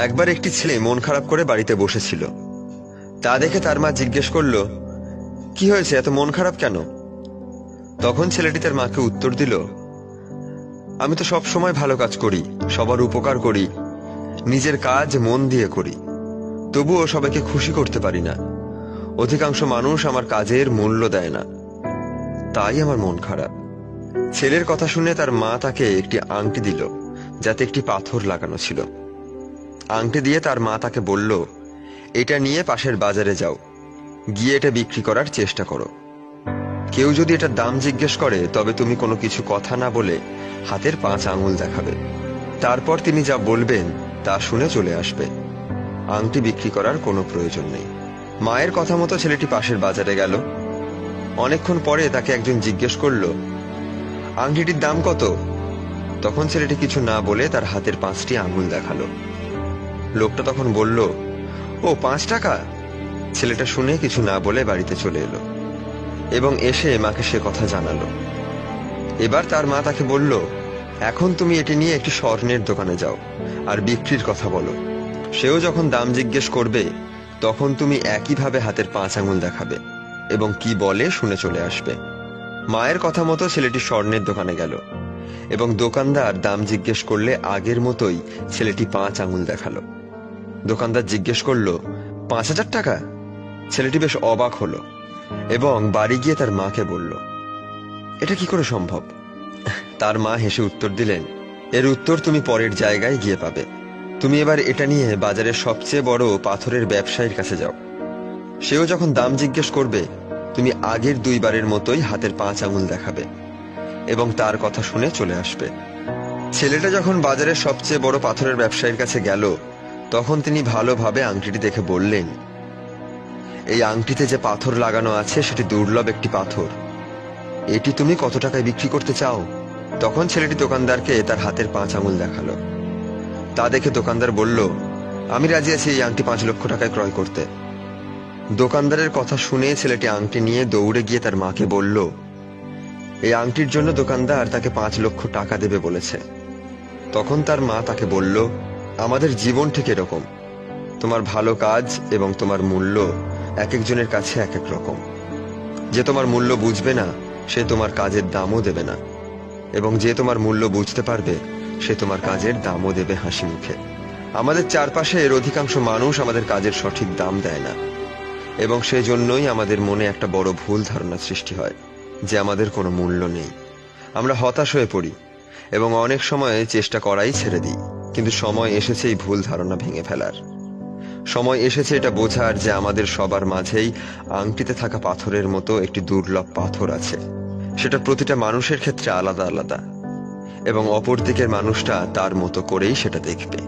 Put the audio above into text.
একবার একটি ছেলে মন খারাপ করে বাড়িতে বসেছিল। তা দেখে তার মা জিজ্ঞেস করল, কি হয়েছে, এত মন খারাপ কেন? তখন ছেলেটি তার মাকে উত্তর দিল, আমি তো সব সময় ভালো কাজ করি, সবার উপকার করি, নিজের কাজ মন দিয়ে করি, তবুও সবাইকে খুশি করতে পারি না। অধিকাংশ মানুষ আমার কাজের মূল্য দেয় না, তাই আমার মন খারাপ। ছেলের কথা শুনে তার মা তাকে একটি আংটি দিল, যাতে একটি পাথর লাগানো ছিল। আংটি দিয়ে তার মা তাকে বলল, এটা নিয়ে পাশের বাজারে যাও, গিয়ে এটা বিক্রি করার চেষ্টা করো। কেউ যদি এটার দাম জিজ্ঞেস করে তবে তুমি কোনো কিছু কথা না বলে হাতের 5 আঙুল দেখাবে। তারপর তিনি যা বলবেন তা শুনে চলে আসবে। আংটি বিক্রি করার কোনো প্রয়োজন নেই। মায়ের কথা মতো ছেলেটি পাশের বাজারে গেল। অনেকক্ষণ পরে তাকে একজন জিজ্ঞেস করল, আংটিটির দাম কত? তখন ছেলেটি কিছু না বলে তার হাতের 5টি আঙুল দেখালো। লোকটা তখন বলল, ও 5 টাকা। ছেলেটা শুনে কিছু না বলে বাড়িতে চলে এলো এবং এসে মাকে সে কথা জানালো। এবার তার মা তাকে বলল, এখন তুমি এটি নিয়ে একটি স্বর্ণের দোকানে যাও আর বিক্রির কথা বলো। সেও যখন দাম জিজ্ঞেস করবে তখন তুমি একইভাবে হাতের 5 আঙুল দেখাবে এবং কি বলে শুনে চলে আসবে। মায়ের কথা মতো ছেলেটি স্বর্ণের দোকানে গেল এবং দোকানদার দাম জিজ্ঞেস করলে আগের মতোই ছেলেটি 5 আঙুল দেখালো। দোকানদার জিজ্ঞেস করলো, 5,000 টাকা? ছেলেটি বেশ অবাক হলো এবং বাড়ি গিয়ে তার মাকে বলল, এটা কি করে সম্ভব? তার মা হেসে উত্তর দিলেন, এর উত্তর তুমি পরের জায়গায় গিয়ে পাবে। তুমি এবার এটা নিয়ে বাজারের সবচেয়ে বড় পাথরের ব্যবসায়ীর কাছে যাও। সেও যখন দাম জিজ্ঞেস করবে তুমি আগের 2 বারের মতোই হাতের 5 আঙুল দেখাবে এবং তার কথা শুনে চলে আসবে। ছেলেটা যখন বাজারের সবচেয়ে বড় পাথরের ব্যবসায়ীর কাছে গেল তখন তিনি ভালোভাবে আংটিটি দেখে বললেন, এই আংটিতে যে পাথর লাগানো আছে সেটি দুর্লভ একটি পাথর। এটি তুমি কত টাকায় বিক্রি করতে চাও? তখন ছেলেটি দোকানদারকে তার হাতের 5 আঙুল দেখালো। তা দেখে দোকানদার বলল, আমি রাজি আছি এই আংটি 5 লক্ষ টাকায় ক্রয় করতে। দোকানদারের কথা শুনে ছেলেটি আংটি নিয়ে দৌড়ে গিয়ে তার মাকে বলল, এই আংটির জন্য দোকানদার তাকে 5 লক্ষ টাকা দেবে বলেছে। তখন তার মা তাকে বলল, আমাদের জীবন ঠিক এরকম, তোমার ভালো কাজ এবং তোমার মূল্য এক একজনের কাছে এক এক রকম। যে তোমার মূল্য বুঝবে না সে তোমার কাজের দামও দেবে না, এবং যে তোমার মূল্য বুঝতে পারবে সে তোমার কাজের দামও দেবে হাসি মুখে। আমাদের চারপাশের অধিকাংশ মানুষ আমাদের কাজের সঠিক দাম দেয় না, এবং সেজন্যই আমাদের মনে একটা বড় ভুল ধারণা সৃষ্টি হয় যে আমাদের কোনো মূল্য নেই। আমরা হতাশ হয়ে পড়ি এবং অনেক সময় চেষ্টা করাই ছেড়ে দিই। কিন্তু সময় এসেছে এই ভুল ধারণা ভেঙে ফেলার। সময় এসেছে এটা বোঝার যে আমাদের সবার মাঝেই আংটিতে থাকা পাথরের মতো একটি দুর্লভ পাথর আছে। সেটা প্রতিটা মানুষের ক্ষেত্রে আলাদা আলাদা, এবং অপর দিকের মানুষটা তার মতো করেই সেটা দেখবে।